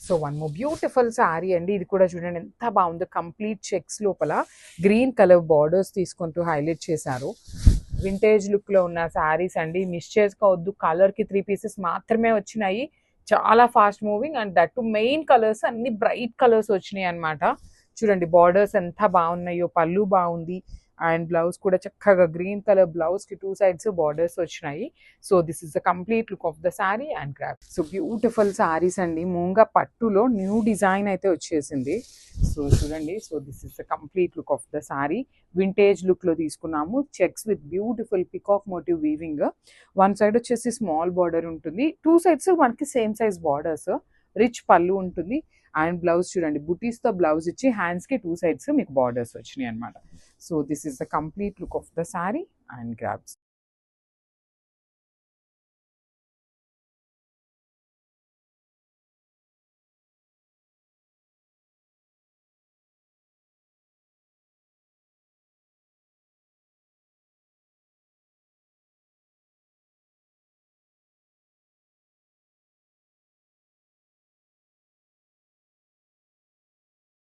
So one more beautiful sari అండి. ఇది కూడా చూడండి ఎంత బాగుందో. కంప్లీట్ చెక్స్ లోపల గ్రీన్ కలర్ బార్డర్స్ తీసుకుంటూ హైలైట్ చేశారు. వింటేజ్ లుక్ లో ఉన్న శారీస్ అండి. మిస్ చేసుకోవద్దు. కలర్ కి 3 పీసెస్ మాత్రమే వచ్చినాయి. చాలా fast moving and that main colours అన్ని బ్రైట్ కలర్స్ వచ్చినాయి అన్నమాట. చూడండి బార్డర్స్ ఎంత బాగున్నాయో. పళ్ళు బాగుంది అండ్ బ్లౌజ్ కూడా చక్కగా గ్రీన్ కలర్ బ్లౌజ్ కి 2 సైడ్స్ బార్డర్స్ వచ్చినాయి. So this is the complete look of the sari and graph. So beautiful saris అండి. మూంగా పట్టులో న్యూ డిజైన్ అయితే వచ్చేసింది. సో చూడండి. So this is the complete look of the sari. Vintage look లో తీసుకున్నాము. Checks with beautiful peacock motif weaving. One side వచ్చేసి small border ఉంటుంది. 2 sides మనకి సేమ్ సైజ్ బార్డర్స్. రిచ్ పళ్ళు ఉంటుంది అండ్ బ్లౌజ్ చూడండి బుటీస్ తో బ్లౌజ్ ఇచ్చి హ్యాండ్స్ కి 2 సైడ్స్ మీకు బార్డర్స్ వచ్చినాయి అనమాట. So this is the complete look of the sari and grabs.